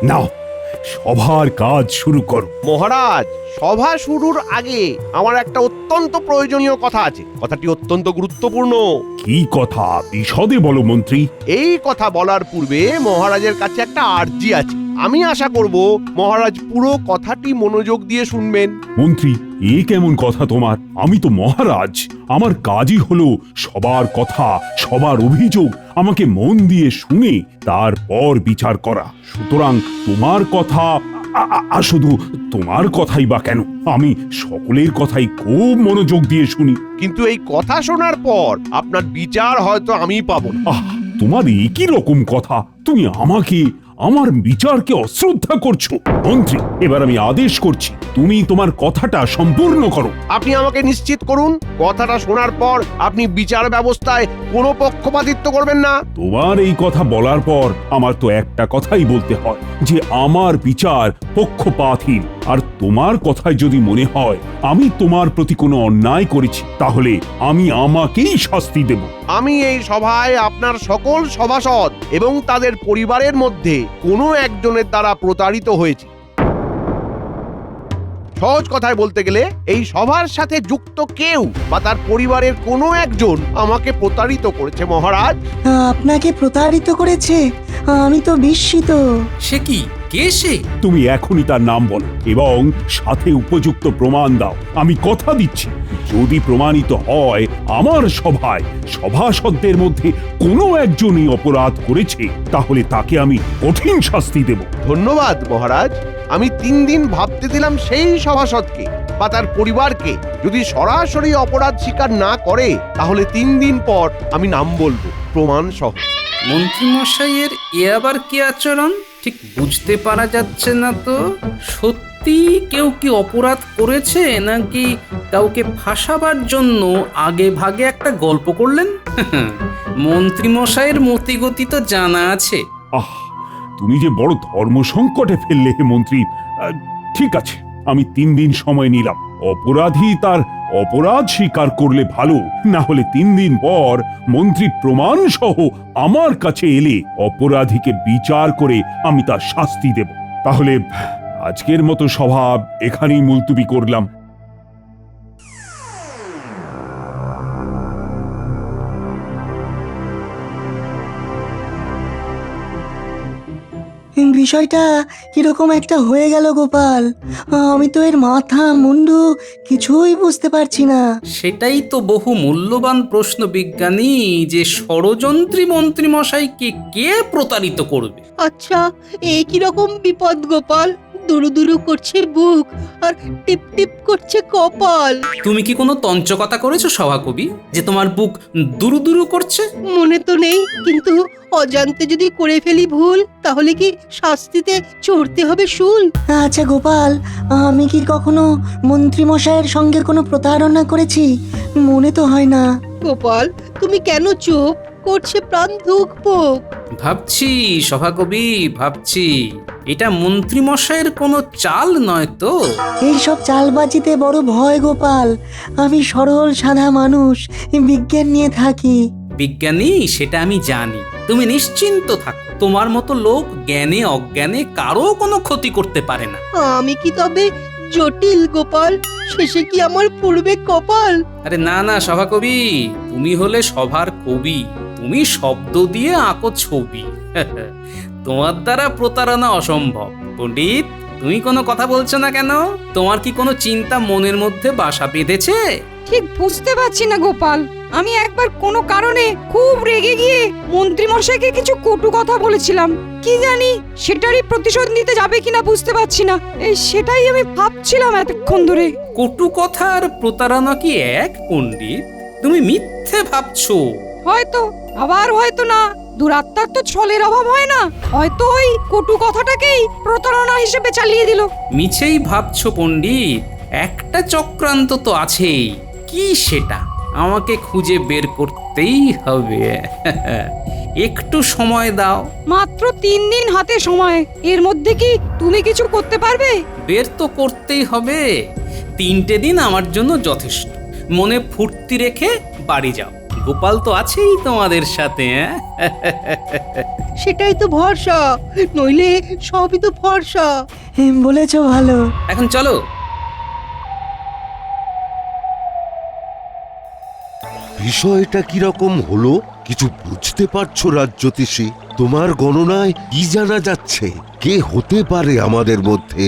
নাও, সভার কাজ শুরু করো। মহারাজ, সভা শুরুর আগে আমার একটা অত্যন্ত প্রয়োজনীয় কথা আছে। কথাটি অত্যন্ত গুরুত্বপূর্ণ। কি কথা, বিশদে বলো মন্ত্রী। এই কথা বলার পূর্বে মহারাজের কাছে একটা আর্জি আছে। আমি আশা করব মহারাজ পুরো কথাটি মনোযোগ দিয়ে শুনবেন। মন্ত্রী, এ কেমন কথা তোমার? আমি তো মহারাজ, আমার কাজই হলো সবার কথা, সবার অভিযোগ আমাকে মন দিয়ে শুনে তারপর বিচার করা। সুতরাং তোমার কথা শুধু তোমার কথাই বা কেন, আমি সকলের কথাই খুব মনোযোগ দিয়ে শুনি। কিন্তু এই কথা শোনার পর আপনার বিচার হয়তো আমিই পাবো না। তোমার একই রকম কথা, তুমি আমাকে, আমার বিচারকে অশ্রদ্ধা করছো। মন্ত্রী, এবার আমি আদেশ করছি, তুমি তোমার কথাটা সম্পূর্ণ করো। আপনি আমাকে নিশ্চিত করুন, কথাটা শোনার পর আপনি বিচার ব্যবস্থায় কোনো পক্ষপাতিত্ব করবেন না। তোমার এই কথা বলার পর আমার তো একটা কথাই বলতে হয় যে আমার বিচার পক্ষপাতহীন। আর তোমার কথায় যদি মনে হয় আমি তোমার প্রতি কোনো অন্যায় করেছি, তাহলে আমি আমাকেই শাস্তি দেব। আমি এই সভায় আপনার সকল সভাসদ এবং তাদের পরিবারের মধ্যে কোনো একজনের দ্বারা প্রতারিত হয়েছি। সহজ কথায় বলতে গেলে এই সভার সাথে যুক্ত কেউ বা তার পরিবারের কোনো একজন আমাকে প্রতারিত করেছে মহারাজ। আপনাকে প্রতারিত করেছে? আমি তো বিস্মিত। সে কি, কে সে? তুমি এখনই তার নাম বলো এবং সাথে উপযুক্ত প্রমাণ দাও। আমি কথা দিচ্ছি, যদি প্রমাণিত হয় আমার সভায় সভাসদদের মধ্যে কোনো একজনই অপরাধ করেছে, তাহলে তাকে আমি কঠিন শাস্তি দেব। ধন্যবাদ মহারাজ। আমি 3 দিন ভাবতে দিলাম সেই সভাসদকে বা তার পরিবারকে। যদি সরাসরি অপরাধ স্বীকার না করে তাহলে 3 দিন পর আমি নাম বলবো প্রমাণ সহ। মন্ত্রীমশাইয়ের এ আবার কি আচরণ ঠিক বুঝতে পারা যাচ্ছে না তো। সত্যি কেউ কি অপরাধ করেছে, নাকি কাউকে ফাঁসাবার জন্য আগে ভাগে একটা গল্প করলেন? মন্ত্রীমশাইয়ের মতিগতি তো জানা আছে। তুমি যে বড় ধর্ম সংকটে ফেললে হে মন্ত্রী। ঠিক আছে, আমি 3 দিন সময় নিলাম। অপরাধী তার অপরাধ স্বীকার করলে ভালো, না হলে 3 দিন পর মন্ত্রী প্রমাণ সহ আমার কাছে এলে অপরাধীকে বিচার করে আমি তার শাস্তি দেব। তাহলে আজকের মতো সভা এখানেই মুলতুবি করলাম। বিষয়টা কিরকম একটা হয়ে গেল গোপাল। আমি তো এর মাথা মুন্ডু কিছুই বুঝতে পারছি না। সেটাই তো বহু মূল্যবান প্রশ্ন বিজ্ঞানী, যে ষড়যন্ত্রী মন্ত্রীমশাইকে কে প্রতারিত করবে। আচ্ছা, এ কি রকম বিপদ গোপাল? দুরু দুরু করছে বুক আর টিপ টিপ করছে কপাল। তুমি কি কোনো তঞ্চকতা করেছো সভাকবি, যে তোমার বুক দুরু দুরু করছে? মনে তো নেই, কিন্তু অজান্তে যদি করে ফেলি ভুল, তাহলে কি শাস্তিতে চড়তে হবে শুল? আচ্ছা গোপাল, আমি কি কখনো মন্ত্রী মশাইয়ের সঙ্গে কোনো প্রতারণা করেছি? মনে তো হয় না। গোপাল, তুমি কেন চুপ করছে প্রাণ ধুকপুক? ভাবছি সভাকবি, ভাবছি এটা মন্ত্রীমশাইয়ের কোনো চাল নয় তো? এইসব চালবাজিতে বড় ভয় গোপাল। আমি সরল সাদা মানুষ, বিজ্ঞান নিয়ে থাকি। বিজ্ঞানী, সেটা আমি জানি। তুমি নিশ্চিন্ত থাকো, তোমার মতো লোক জ্ঞানে অজ্ঞানে কারো কোনো ক্ষতি করতে পারে না। আমি কি তবে জটিল গোপাল? শেষে কি আমার পূর্বে কপাল? আরে না না সভাকবি, তুমি হলে সভার কবি, তুমি শব্দ দিয়ে আঁকো ছবি। তোমার দ্বারা প্রতারণা অসম্ভব। পণ্ডিত, তুমি কোনো কথা বলছো না কেন? তোমার কি কোনো চিন্তা মনের মধ্যে বাসা বেঁধেছে? ঠিক বুঝতে পারছি না গোপাল। আমি একবার কোনো কারণে খুব রেগে গিয়ে মন্ত্রীমশাইকে কিছু কটু কথা বলেছিলাম। কি জানি সেটারই প্রতিশোধ নিতে যাবে কিনা বুঝতে পারছি না। সেটাই আমি ভাবছিলাম এতক্ষণ ধরে। কটু কথা আর প্রতারণা কি এক পণ্ডিত? তুমি মিথ্যে ভাবছো। হয়তো, আবার হয়তো না। দুরাত্মার তো ছলের অভাব হয় না। হয়তো ওই কটু কথাটাকেই প্রতারণা হিসেবে চালিয়ে দিল। মিছেই ভাবছো পণ্ডিত, একটা চক্রান্ত তো আছেই। কি সেটা আমাকে খুঁজে বের করতেই হবে। একটু সময় দাও। মাত্র 3 দিন হাতে সময়, এর মধ্যে কি তুমি কিছু করতে পারবে? বের তো করতেই হবে। 3টে দিন আমার জন্য যথেষ্ট। মনে ফুর্তি রেখে বাড়ি যাও। গোপাল তো আছেই তোমাদের সাথে, হ্যাঁ? সেটাই তো ভরসা, নইলে সবই তো ভরসা। বলেছ ভালো। এখন চলো। বিষয়টা কিরকম হলো কিছু বুঝতে পারছো রাজ্যতীষী? তোমার গণনায় কি জানা যাচ্ছে কে হতে পারে আমাদের মধ্যে?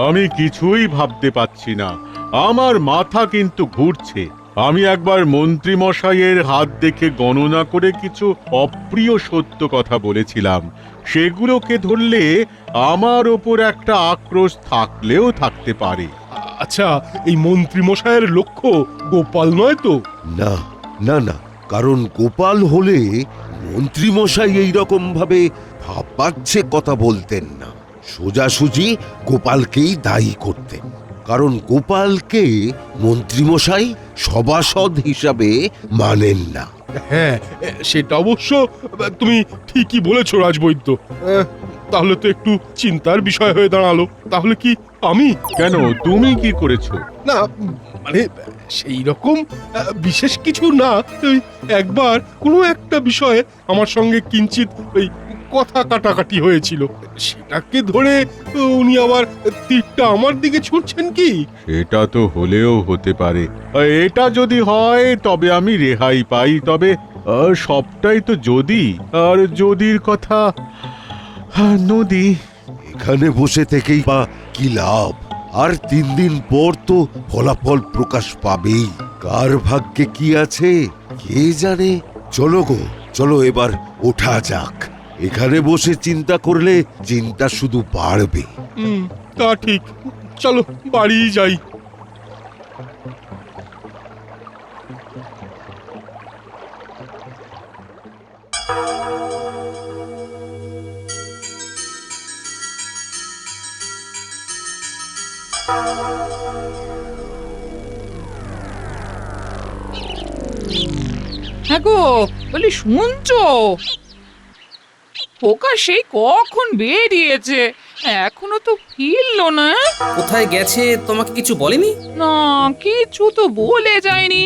আমি কিছুই ভাবতে পাচ্ছি না, আমার মাথা কিন্তু ঘুরছে। আমি একবার মন্ত্রী মশাইয়ের হাত দেখে গণনা করে কিছু অপ্রিয় সত্য কথা বলেছিলাম, সেগুলোকে ধরলে আমার ওপর একটা আক্রোশ থাকলেও থাকতে পারে। আচ্ছা, এই মন্ত্রী মশাইয়ের লক্ষ্য গোপাল নয় তো? না না না, কারণ গোপাল হলে মন্ত্রী মশাই এইরকম ভাবে ভাববাচ্ছে কথা বলতেন না, সোজাসুজি গোপালকেই দায়ী করতেন। কারণ গোপালকে মন্ত্রী মশাই সভাসদ হিসাবে মানেন না। হ্যাঁ, সেটা অবশ্য তুমি ঠিকই বলেছো রাজবৈদ্য। তাহলে তো একটু চিন্তার বিষয় হয়ে দাঁড়ালো। তাহলে কি আমি? কেন, তুমি কি করেছো? না, মানে সেই রকম বিশেষ কিছু না। ওই একবার কোনো একটা বিষয়ে আমার সঙ্গে কিঞ্চিত ওই কথা কাটাকাটি হয়েছিল, সেটাকে ধরে উনি আবার তীরটা আমার দিকে ছুটছেন কি? এটা তো হলেও হতে পারে। এটা যদি হয় তবে আমি রেহাই পাই, তবে সবটাই তো যদি, আর যদির কথা নদী। এখানে বসে থেকেই বা কি লাভ? আর 3 দিন পর তো ফলাফল প্রকাশ পাবেই। কার ভাগ্যে কি আছে কে জানে। চলো গো, চলো এবার ওঠা যাক। এখানে বসে চিন্তা করলে চিন্তা শুধু বাড়বে। তা ঠিক, চলো বাড়ি যাই। হ্যাঁ গো, বলি শুনছো? পোকা সেই কখন বেরিয়েছে, এখনো তো ফিরলো না। কোথায় গেছে তোমাকে কিছু বলেনি? না, কিছু তো বলে যায়নি।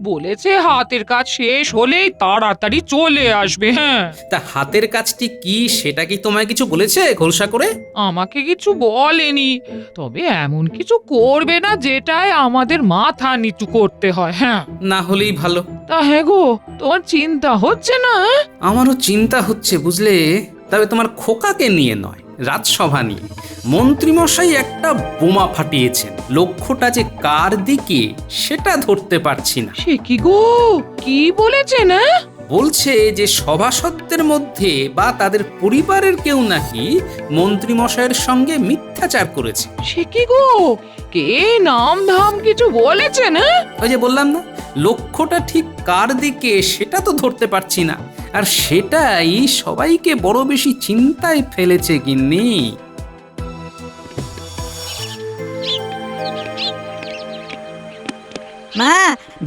বলেছে হাতের কাজ শেষ হলেই তাড়াতাড়ি চলে আসবে। হ্যাঁ, তা হাতের কাজটি কি সেটা কি তোমায় কিছু বলেছে খোলসা করে? আমাকে কিছু বলেনি, তবে এমন কিছু করবে না যেটায় আমাদের মাথা নিচু করতে হয়। হ্যাঁ, না হলেই ভালো। তা হ্যাঁ গো, তোমার চিন্তা হচ্ছে না? আমারও চিন্তা হচ্ছে বুঝলে, তবে তোমার খোকাকে নিয়ে নয়, রাজসভা নিয়ে। মন্ত্রীমশাই একটা বোমা ফাটিয়েছেন, লক্ষ্যটা যে কার দিকে সেটা ধরতে পারছি না। সে কি গো, কি বলেছে না? বলছে যে সভাসদদের মধ্যে বা তাদের পরিবারের কেউ নাকি মন্ত্রীমশাইয়ের সঙ্গে মিথ্যাচার করেছে। সে কি গো, কে নাম ধাম কিছু বলেছে না? ওই যে বললাম না, লক্ষ্যটা ঠিক কার দিকে সেটা তো ধরতে পারছি না, আর সেটাই সবাইকে বড় বেশি চিন্তায় ফেলেছে গিন্নি। মা,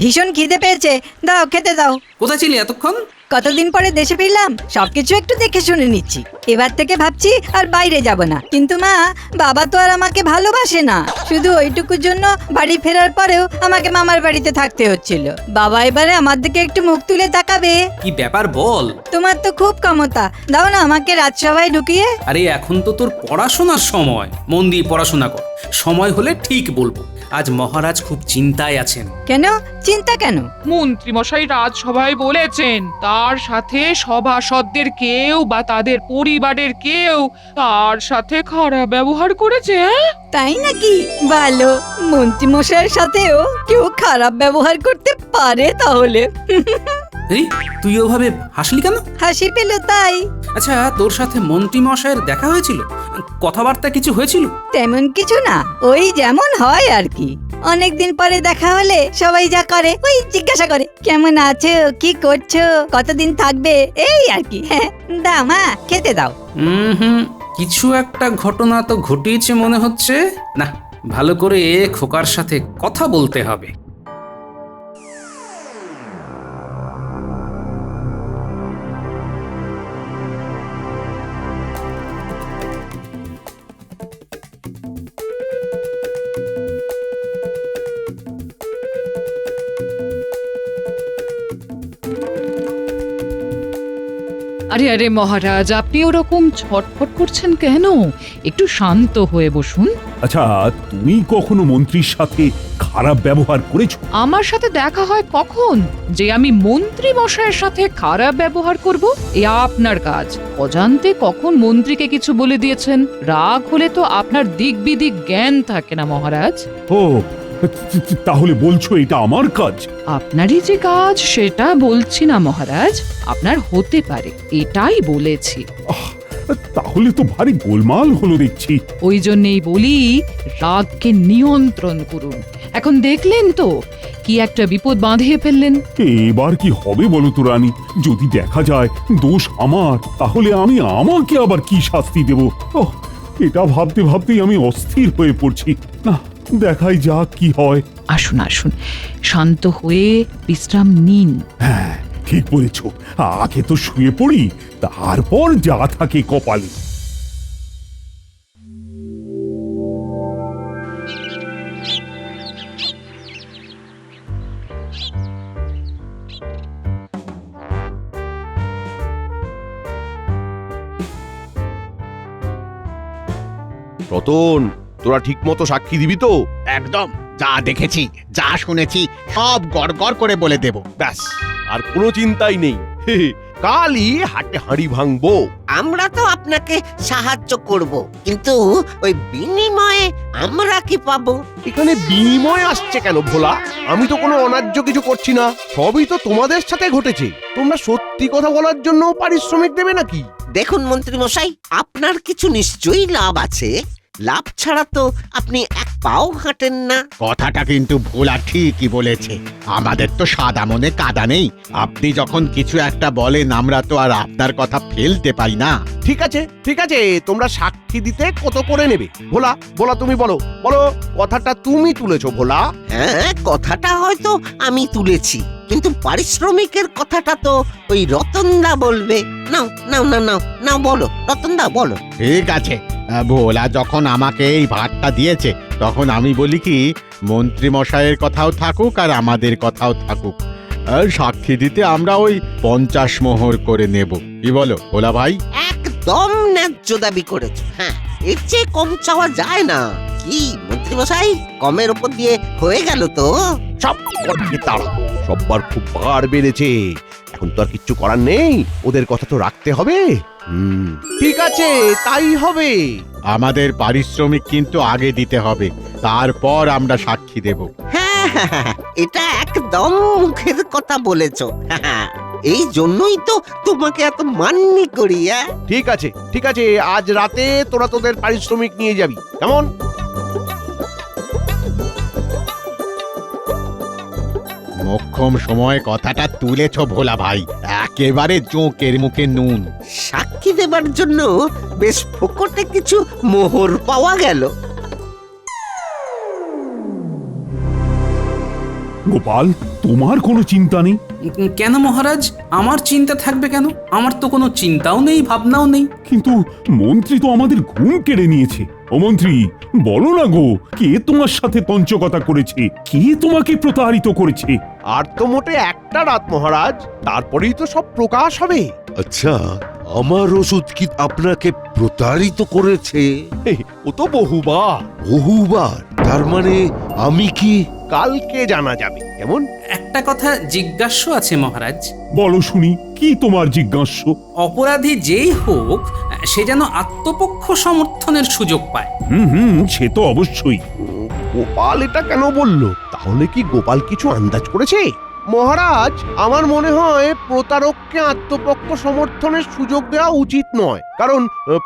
ভীষণ খিদে পেয়েছে, দাও খেতে দাও। কোথায় ছিলি এতক্ষণ? কতদিন পরে দেশে ফিরলাম, সবকিছু একটু দেখে শুনে নিচ্ছি। এবার থেকে ভাবছি আর বাইরে যাব না। কিন্তু মা, বাবা তো আর আমাকে ভালোবাসে না। শুধু ওইটুকুর জন্য বাড়ি ফেরার পরেও আমাকে মামার বাড়িতে থাকতে হচ্ছিল। বাবা এবারে আমার দিকে একটু মুখ তুলে তাকাবে। কি ব্যাপার বল? তোমার তো খুব ক্ষমতা, দাও না আমাকে রাজসভায় ঢুকিয়ে। আরে এখন তো তোর পড়াশোনার সময়, মন দিয়ে পড়াশোনা কর। সময় হলে ঠিক বলবো। আজ মহারাজ খুব চিন্তায় আছেন। কেন চিন্তা কেন? মন্ত্রী মশাই রাজসভায় বলেছেন তার সাথে সভাসদদের কেউ বা তাদের পরিবারের কেউ তার সাথে খারাপ ব্যবহার করেছে। তাই নাকি? ভালো, মন্ত্রী মশাইয়ের সাথেও কেউ খারাপ ব্যবহার করতে পারে তাহলে। এই তুই ওভাবে হাসলি কেন? হাসি পেল তাই। আচ্ছা, তোর সাথে মন্ত্রী মশাইয়ের দেখা হয়েছিল? কথাবার্তা কিছু হয়েছিল? তেমন কিছু না, ওই যেমন হয় আর কি। অনেকদিন পরে দেখা হলে সবাই যা করে ওই জিজ্ঞাসা করে কেমন আছো, কি করছো, কতদিন থাকবে, এই আর কি। হ্যাঁ, দাও মা খেতে দাও। হুম, কিছু একটা ঘটনা তো ঘটিয়েছে মনে হচ্ছে। না, ভালো করে খোকার সাথে কথা বলতে হবে। আরে আরে মহারাজ, আপনি ওরকম ছটফট করছেন কেন? একটু শান্ত হয়ে বসুন। আচ্ছা, তুমি কখনো মন্ত্রীর সাথে খারাপ ব্যবহার করেছো? আমার সাথে দেখা হয় কখন যে আমি মন্ত্রী মশাইয়ের সাথে খারাপ ব্যবহার করব? এ আপনার কাজ। অজান্তে কখন মন্ত্রীকে কিছু বলে দিয়েছেন। রাগ হলে তো আপনার দিক বিদিক জ্ঞান থাকে না মহারাজ। ও, তাহলে বলছো এটা আমার কাজ? আপনারই যে কাজ সেটা বলছি না মহারাজ, আপনার হতে পারে এটাই বলেছি। তাহলে তো ভারী গোলমাল হলো দেখছি। ওই জন্যেই বলি রাগকে নিয়ন্ত্রণ করুন। এখন দেখলেন তো কি একটা বিপদ বাঁধিয়ে ফেললেন। এবার কি হবে বলো তো রানী? যদি দেখা যায় দোষ আমার, তাহলে আমি আমাকে আবার কি শাস্তি দেব? ওহ, এটা ভাবতে ভাবতেই আমি অস্থির হয়ে পড়ছি। না, দেখাই যাক কি হয়। আসুন আসুন, শান্ত হয়ে বিশ্রাম নিন। হ্যাঁ, ঠিক বলেছ। আগে তো শুয়ে পড়ি, তারপর যা থাকে কপালে। রতন, তোরা ঠিক মতো সাক্ষী দিবি তো? একদম, যা দেখেছি যা শুনেছি সব গড়গড় করে বলে দেব। ব্যাস, আর কোনো চিন্তাই নেই। কালই হাটে হাঁড়ি ভাঙবো। আমরা তো আপনাকে সাহায্য করব, কিন্তু ওই বিনিময়ে আমরা কি পাবো? এখানে বিনিময় আসছে কেন ভোলা? আমি তো কোনো অন্যায্য কিছু করছি না, সবই তো তোমাদের সাথে ঘটেছে। তোমরা সত্যি কথা বলার জন্য পারিশ্রমিক দেবে নাকি? দেখুন মন্ত্রী মশাই, আপনার কিছু নিশ্চয়ই লাভ আছে। লাভ ছাড়া তো আপনি এক পাও হাঁটেন না। কথাটা কিন্তু ভোলা ঠিকই বলেছে। আমাদের তো সাদা মনে কাদা নেই। আপনি যখন কিছু একটা বলেন আমরা তো আর আপনার কথা ফেলতে পারি না। ঠিক আছে, ঠিক আছে, তোমরা সাক্ষী দিতে কত করে নেবে? ভোলা, ভোলা তুমি বলো, বলো, কথাটা তুমি তুলেছো ভোলা। হ্যাঁ, কথাটা হয়তো আমি তুলেছি, কিন্তু পারিশ্রমিকের কথাটা তো ওই রতনদা বলবে। নাও নাও না নাও নাও, বলো রতনদা, বলো। ঠিক আছে, ভোলা যখন আমাকে এই ভাতটা দিয়েছে তখন আমি বলি কি, মন্ত্রী মশাইয়ের কথাও থাকুক আর আমাদের কথাও থাকুক। আর সাক্ষী দিতে আমরা ওই 50 মোহর করে নেব। কি বলো ভোলা ভাই? একদম ন্যায্য দাবি করেছো। হ্যাঁ, এর চেয়ে কম চাওয়া যায় না। কি মন্ত্রী মশাই, কমের উপর দিয়ে হয়ে গেল তো? সব কথাকে তাড়া, সববার খুব বার বেড়েছে। এখন তো আর কিচ্ছু করার নেই, ওদের কথা তো রাখতে হবে। ঠিক আছে, তাই হবে। আমাদের পারিশ্রমিক কিন্তু আগে দিতে হবে, তারপর আমরা সাক্ষী দেব। হ্যাঁ হ্যাঁ, হ্যাঁ, এটা একদম মুখের কথা বলেছো। হ্যাঁ, এই জন্যই তো তোমাকে এত মান্যি করি। ঠিক আছে, ঠিক আছে, আজ রাতে তোরা তোদের পারিশ্রমিক নিয়ে যাবি, কেমন? মোক্ষম সময় কথাটা তুলেছ ভোলা ভাই, একেবারে জোঁকের মুখে নুন। সাক্ষী দেবার জন্য বেশ ফোকটে কিছু মোহর পাওয়া গেল। গোপাল, তোমার কোনো চিন্তা নেই? কেন মহারাজ, আমার চিন্তা থাকবে কেন? আমার তো কোনো চিন্তাও নেই, ভাবনাও নেই। কিন্তু মন্ত্রী তো আমাদের ঘুম কেড়ে নিয়েছে। ও মন্ত্রী, বলো না গো, কে তোমার সাথে তঞ্চকতা করেছে? কে তোমাকে প্রতারিত করেছে? আর তো মোটে একটা রাত মহারাজ, তারপরেই তো সব প্রকাশ হবে। আচ্ছা, আমার ওষুধ কি আপনাকে প্রতারিত করেছে? ও তো বহুবার। বহুবার? তার মানে আমি কি? কালকে জানা যাবে, কেমন? একটা কথা জিজ্ঞাস্য আছে মহারাজ। বলো শুনি, কি তোমার জিজ্ঞাস্য? অপরাধী যেই হোক, সে যেন আত্মপক্ষ সমর্থনের সুযোগ পায়। সে তো অবশ্যই। গোপাল এটা কেন বললো? তাহলে কি গোপাল কিছু আন্দাজ করেছে? মহারাজ, আমার মনে হয় প্রতারককে আত্মপক্ষ সমর্থনের সুযোগ দেওয়া উচিত নয়, কারণ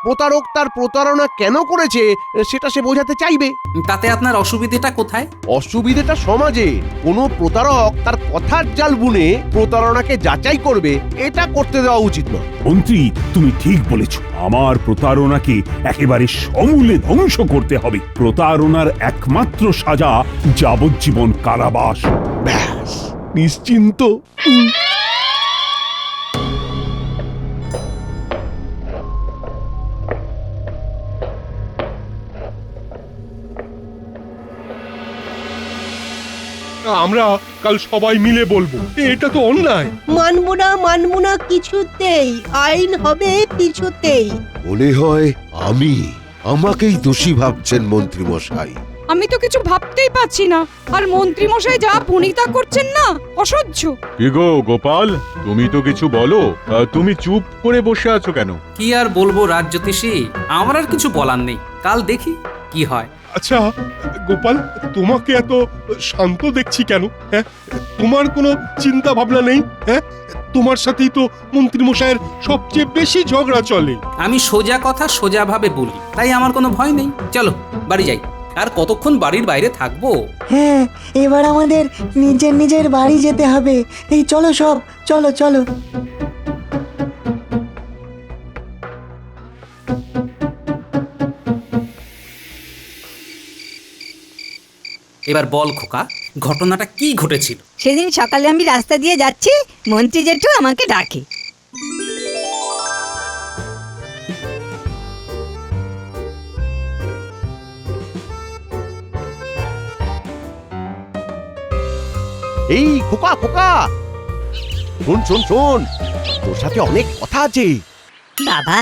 প্রতারক তার প্রতারণা কেন করেছে সেটা সে বোঝাতে চাইবে। তাতে আপনার অসুবিধাটা কোথায়? অসুবিধাটা সমাজে। কোনো প্রতারক তার কথার জাল বুনে প্রতারণাকে যাচাই করবে, এটা করতে দেওয়া উচিত নয়। মন্ত্রী, তুমি ঠিক বলেছ। আমার প্রতারণাকে একেবারে সমূলে ধ্বংস করতে হবে। প্রতারণার একমাত্র সাজা যাবজ্জীবন কারাবাস। ব্যাস, নিশ্চিন্ত। আমরা কাল সবাই মিলে বলবো এটা তো অন্যায়। মানবো না কিছুতেই, আইন হবে কিছুতেই। মনে হয় আমাকেই দোষী ভাবছেন মন্ত্রী মশাই। আমি তো কিছু ভাবতেই পাচ্ছি না, আর মন্ত্রী মশাই যা ভনিতা করছেন না, অসহ্য। কি গো গোপাল, তুমি তো কিছু বলো। তুমি চুপ করে বসে আছো কেন? কি আর বলবো রাজ্যোতিষী, আমার আর কিছু বলার নেই, কাল দেখি কি হয়। আচ্ছা গোপাল, তোমাকে এত শান্ত দেখছি কেন? হ্যাঁ, তোমার কোনো চিন্তা ভাবনা নেই? হ্যাঁ, তোমার সাথেই তো মন্ত্রী মশাইয়ের সবচেয়ে বেশি ঝগড়া চলে। আমি সোজা কথা সোজা ভাবে বলি, তাই আমার কোনো ভয় নেই। চলো বাড়ি যাই। আর কতক্ষণ বাড়ির বাইরে থাকবো? হ্যাঁ, এবার আমাদের নিজের বাড়ি যেতে হবে। এই চলো সব, চলো চলো। এবার বল খোকা, ঘটনাটা কি ঘটেছিল? সেদিন সকালে আমি রাস্তা দিয়ে যাচ্ছি, মন্ত্রী জেঠু আমাকে ডাকে। এই খোকা খোকা, শোন শোন শোন, তোর সাথে অনেক কথা আছে। বাবা,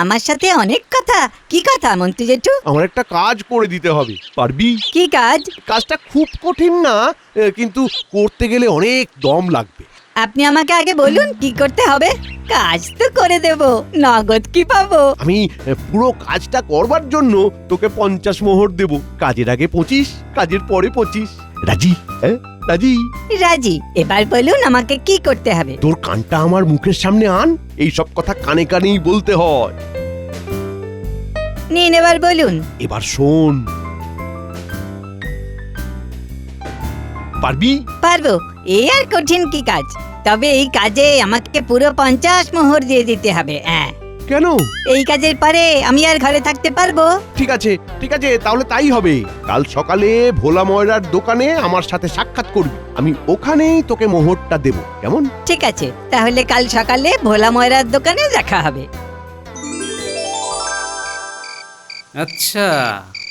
আমার সাথে অনেক কথা? কি কথা মন্ত্রী জেঠু? আমার একটা কাজ করে দিতে হবে, পারবি? কি কাজ? কাজটা খুব কঠিন না, কিন্তু করতে গেলে অনেক দম লাগবে। আপনি আমাকে আগে বলুন কি করতে হবে, কাজ তো করে দেব, নগদ কি পাবো? আমি পুরো কাজটা করবার জন্য তোকে 50 মোহর দেব। কাজের আগে 25, কাজের পরে 25। রাজি? হ্যাঁ রাজি? রাজি। এবার বলুন আমাকে কি করতে হবে। তোর কানটা আমার মুখের সামনে আন, এই সব কথা কানে কানেই বলতে হয়। নিন এবার বলুন। এবার শোন, পারবি? পারবো, এই আর কঠিন কি কাজ? তবে এই কাজে আমাকে পুরো 50 মোহর দিয়ে দিতে হবে। হ্যাঁ। কেন? এই কাজের পরে আমি আর ঘরে থাকতে পারবো? ঠিক আছে ঠিক আছে, তাহলে তাই হবে। কাল সকালে ভোলা ময়রার দোকানে আমার সাথে সাক্ষাৎ করবি, আমি ওখানেই তোকে মোহরটা দেব। কেমন? ঠিক আছে, তাহলে কাল সকালে ভোলা ময়রার দোকানে দেখা হবে। আচ্ছা,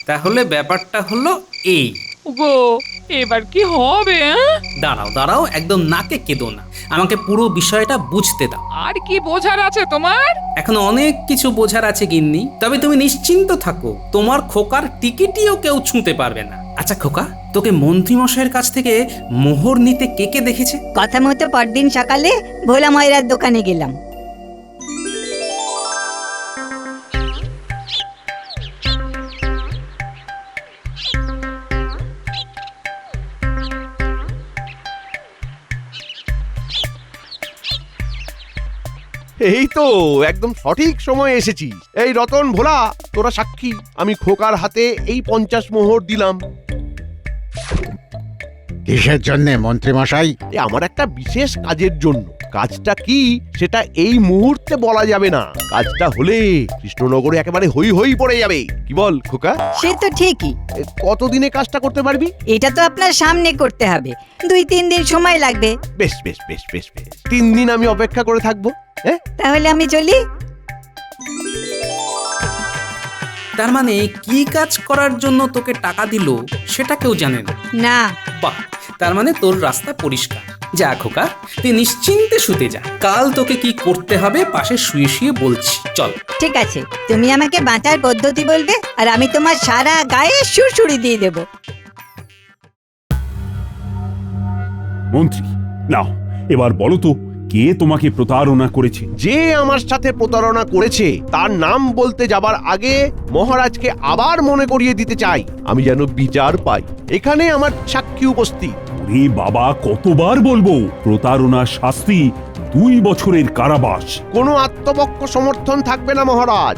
তাহলে ব্যাপারটা হলো এই। গো, এবার কি হবে? দাঁড়াও দাঁড়াও, একদম নাকে কেঁদো না, আমাকে পুরো বিষয়টা বুঝতে দাও। আর কি বোঝার আছে তোমার? এখন অনেক কিছু বোঝার আছে গিন্নি, তবে তুমি নিশ্চিন্ত থাকো, তোমার খোকার টিকিটিও কেউ ছুঁতে পারবে না। আচ্ছা খোকা, তোকে মন্ত্রী মশাইয়ের কাছ থেকে মোহর নিতে কে কে দেখেছে? কথা মতো পরদিন সকালে ভোলা ময়রার দোকানে গেলাম। এই তো একদম সঠিক সময়ে এসেছিস। এই রতন, ভোলা, তোরা সাক্ষী, আমি খোকার হাতে এই 50 মোহর দিলাম। কিসের জন্য মন্ত্রী মশাই? আমার একটা বিশেষ কাজের জন্য। কাজটা কি সেটা এই মুহূর্তে বলা যাবে না, কাজটা হলে কৃষ্ণনগরে একেবারে হই হই পড়ে যাবে। কি বল খোকা? সে তো ঠিকই। কতদিনে কাজটা করতে পারবি? এটা তো আপনার সামনে করতে হবে, 2-3 দিন সময় লাগবে। বেশ বেশ বেশ বেশ বেশ, 3 দিন আমি অপেক্ষা করে থাকবো। হ্যাঁ, তাহলে আমি চলি। তার মানে কি কাজ করার জন্য তোকে টাকা দিল সেটা কেউ জানে না? না। বাহ, তার মানে তোর রাস্তা পরিষ্কার। যা খোকা, তুই নিশ্চিন্তে শুতে যা, কাল তোকে কি করতে হবে পাশে শুয়ে শুয়ে বলছি। চল। ঠিক আছে, তুমি আমাকে বাঁচার পদ্ধতি বলবে, আর আমি তোমার সারা গায়ে সুড়সুড়ি দিয়ে দেব। মন্ত্রী, নাও এবার বলো তো, কে তোমাকে প্রতারণা করেছে? যে আমার সাথে প্রতারণা করেছে তার নাম বলতে যাবার আগে মহারাজকে আবার মনে করিয়ে দিতে চাই, আমি যেন বিচার পাই। এখানে আমার সাক্ষী উপস্থিত। রে বাবা, কতবার বলবো, প্রতারণার শাস্তি 2 বছরের কারাবাস। কোনো আত্মপক্ষ সমর্থন থাকবে না মহারাজ।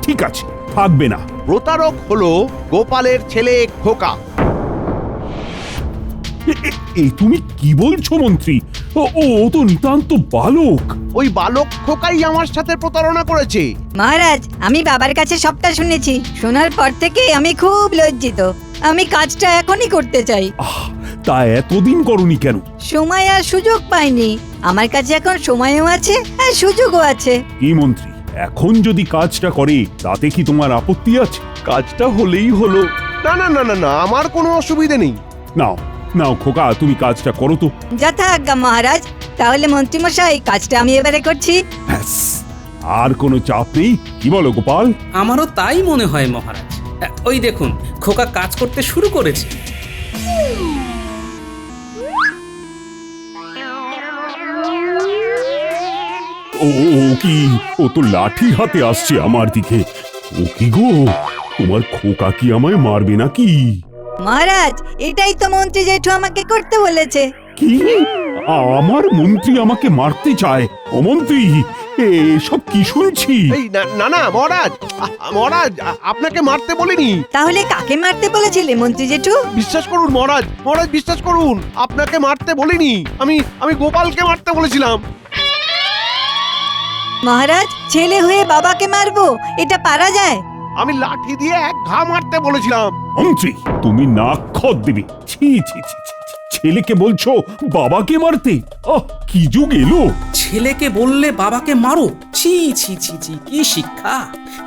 ঠিক আছে, থাকবে না। প্রতারক হলো গোপালের ছেলে খোকা। এই তুমি কি বলছো মন্ত্রী? ও তো নিতান্ত বালক। ওই বালক খোকাই আমার সাথে প্রতারণা করেছে। মহারাজ, আমি বাবার কাছে সবটা শুনেছি, শোনার পর থেকে আমি খুব লজ্জিত। আমি কাজটা এখনই করতে চাই। তা এতদিন করনি কেন? সময় আর সুযোগ পাইনি। আমার কাছে এখন সময়ও আছে আর সুযোগও আছে। কি মন্ত্রী, এখন যদি কাজটা করে তাতে কি তোমার আপত্তি আছে? কাজটা হলেই হলো। না না না না না, আমার কোনো অসুবিধে নেই। নাও নাও খোকা, তুমি কাজটা করো তো। যথা আজ্ঞা মহারাজ। তাহলে মন্ত্রীমশাই কাজটা আমি এবারে করছি। ব্যাস, আর কোনো চাপ নেই। কি বলো গোপাল? আমারও তাই মনে হয় মহারাজ। ওই দেখুন, খোকা কাজ করতে শুরু করেছে। ও কি, ও তো লাঠি হাতে আসছে আমার দিকে। ও কি গো, তোমার খোকা কি আমায় মারবে নাকি? মহারাজ, এটাই তো মন্ত্রী জেঠু আমাকে করতে বলেছে। কি, আমার মন্ত্রী আমাকে মারতে চায়? ও মন্ত্রী, এসব কি শুনছি? এই না না মহারাজ, মহারাজ আপনাকে মারতে বলিনি। তাহলে কাকে মারতে বলেছিলে মন্ত্রী জেঠু? বিশ্বাস করুন মহারাজ, মহারাজ বিশ্বাস করুন, আপনাকে মারতে বলিনি। আমি গোপালকে মারতে বলেছিলাম। মহারাজ, ছেলে হয়ে বাবাকে মারবো, এটা পারা যায়? আমি লাঠি দিয়ে এক ঘা মারতে বলেছিলাম। মন্ত্রী, তুমি নাক খত দেবে। ছি ছি ছি ছি, ছেলেকে বলছো বাবাকে মারতে? কি যুগ এলো! ছেলেকে বললে বাবাকে মারো? ছি ছি ছি ছি, কি শিক্ষা!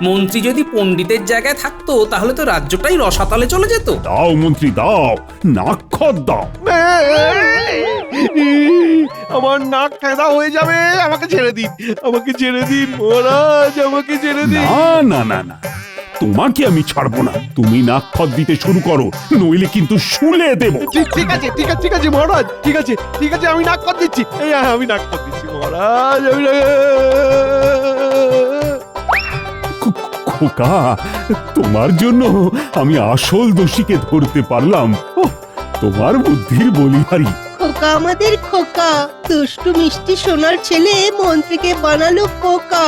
মন্ত্রী যদি পণ্ডিতের জায়গায় থাকতো তাহলে তো রাজ্যটাই রসাতলে চলে যেত। দাও মন্ত্রী দাও, নাক খত দাও। আমার নাক ঠেদা হয়ে যাবে, আমাকে ছেড়ে দিন, আমাকে ছেড়ে দিন মহারাজ, আমাকে ছেড়ে দিন। না না না না, তোমাকে আমি ছাড়বো না। তুমি নাক খত দিতে শুরু করো, নইলে কিন্তু শুলে দেব। ঠিক আছে ঠিক আছে ঠিক আছে মহারাজ, ঠিক আছে ঠিক আছে, আমি নাক কর দিচ্ছি। এই আমি নাক কর দিচ্ছি মহারাজ। খোকা, তোমার জন্য আমি আসল দোষীকে ধরতে পারলাম। তোমার বুদ্ধির বলিহারি। খোকা আমাদের খোকা, দুষ্টু মিষ্টি সোনার ছেলে মন্ত্রীকে বানালো খোকা।